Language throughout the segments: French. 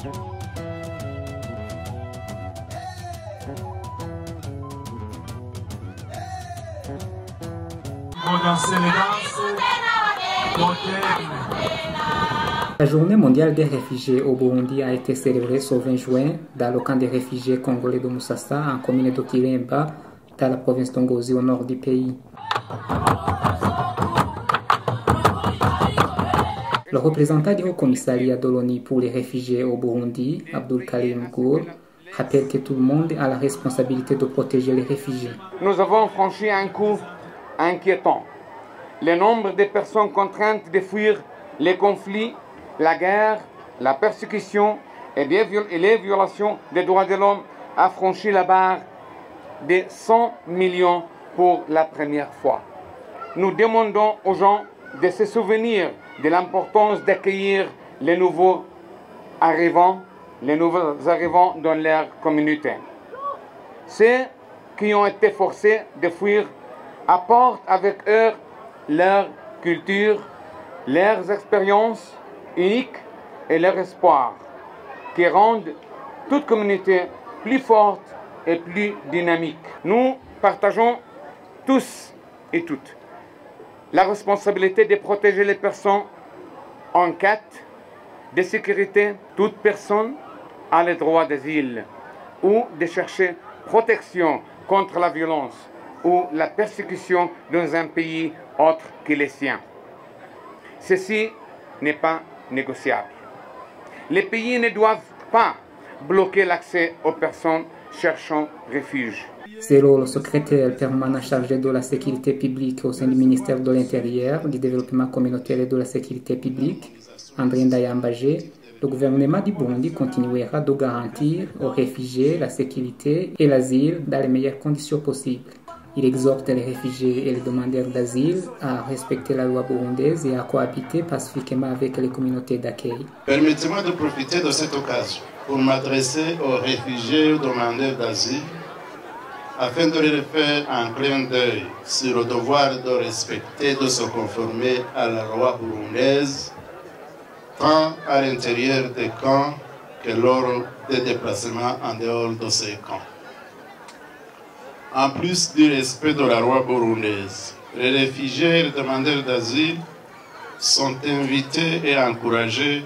La journée mondiale des réfugiés au Burundi a été célébrée ce 20 juin dans le camp des réfugiés congolais de Musasa en commune de Kiremba dans la province d'Ongozi au nord du pays. Le représentant du Haut-Commissariat de l'ONU pour les réfugiés au Burundi, Abdul Karim Gour, rappelle que tout le monde a la responsabilité de protéger les réfugiés. Nous avons franchi un coup inquiétant. Le nombre de personnes contraintes de fuir les conflits, la guerre, la persécution et les violations des droits de l'homme a franchi la barre de 100 millions pour la première fois. Nous demandons aux gens de se souvenir de l'importance d'accueillir les nouveaux arrivants dans leur communauté. Ceux qui ont été forcés de fuir apportent avec eux leur culture, leurs expériences uniques et leur espoir, qui rendent toute communauté plus forte et plus dynamique. Nous partageons tous et toutes la responsabilité de protéger les personnes en cas de sécurité. Toute personne a le droit d'asile ou de chercher protection contre la violence ou la persécution dans un pays autre que le sien. Ceci n'est pas négociable. Les pays ne doivent pas bloquer l'accès aux personnes cherchant refuge. Selon le secrétaire permanent chargé de la sécurité publique au sein du ministère de l'Intérieur, du développement communautaire et de la sécurité publique, André Ndayambagé, le gouvernement du Burundi continuera de garantir aux réfugiés la sécurité et l'asile dans les meilleures conditions possibles. Il exhorte les réfugiés et les demandeurs d'asile à respecter la loi burundaise et à cohabiter pacifiquement avec les communautés d'accueil. Permettez-moi de profiter de cette occasion pour m'adresser aux réfugiés et aux demandeurs d'asile afin de leur faire un clin d'œil sur le devoir de respecter, de se conformer à la loi burundaise, tant à l'intérieur des camps que lors des déplacements en dehors de ces camps. En plus du respect de la loi burundaise, les réfugiés et les demandeurs d'asile sont invités et encouragés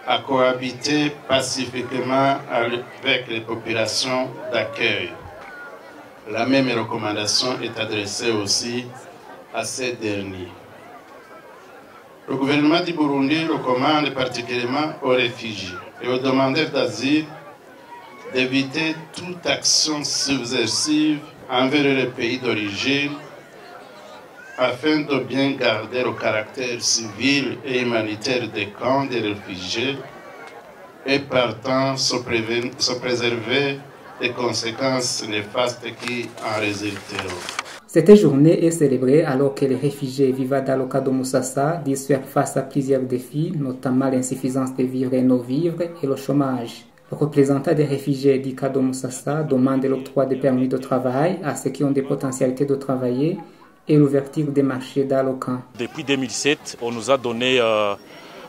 à cohabiter pacifiquement avec les populations d'accueil. La même recommandation est adressée aussi à ces derniers. Le gouvernement du Burundi recommande particulièrement aux réfugiés et aux demandeurs d'asile d'éviter toute action subversive envers le pays d'origine afin de bien garder le caractère civil et humanitaire des camps des réfugiés et partant se préserver des conséquences néfastes qui en résulteront. Cette journée est célébrée alors que les réfugiés vivant dans le cas de Musasa disent faire face à plusieurs défis, notamment l'insuffisance des vivres et non-vivres et le chômage. Le représentant des réfugiés du cas de Musasa demande l'octroi des permis de travail à ceux qui ont des potentialités de travailler et l'ouverture des marchés dans le camp. Depuis 2007, on nous a donné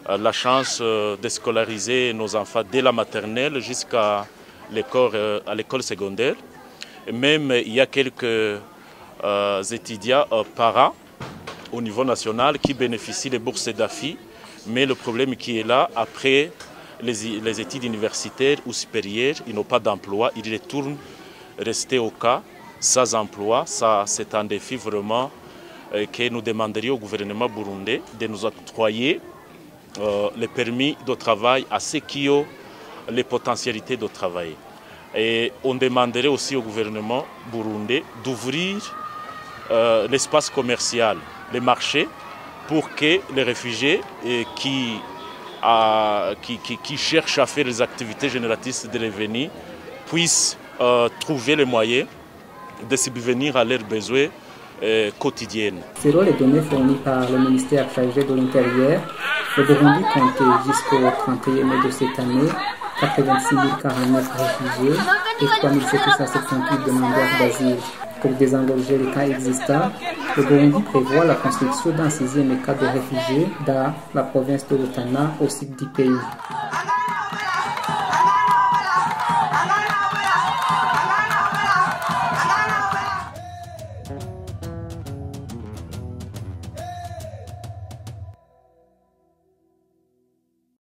la chance de scolariser nos enfants dès la maternelle jusqu'à l'école secondaire. Et même il y a quelques étudiants par an au niveau national qui bénéficient des bourses d'AFI, mais le problème qui est là, après les études universitaires ou supérieures, ils n'ont pas d'emploi, ils retournent rester au cas sans emploi. Ça, c'est un défi vraiment que nous demanderions au gouvernement burundais de nous octroyer les permis de travail à ceux qui ont les potentialités de travailler. Et on demanderait aussi au gouvernement burundais d'ouvrir l'espace commercial, les marchés, pour que les réfugiés qui cherchent à faire des activités génératrices de revenus puissent trouver les moyens de subvenir à leurs besoins quotidiens. Selon les données fournies par le ministère chargé de l'Intérieur, le Burundi comptait jusqu'au 31 mai de cette année 86 049 réfugiés et 3 778 demandeurs d'asile. Pour désengorger les cas existants, le Burundi prévoit la construction d'un 6e camp de réfugiés dans la province de Rutana au sud du pays.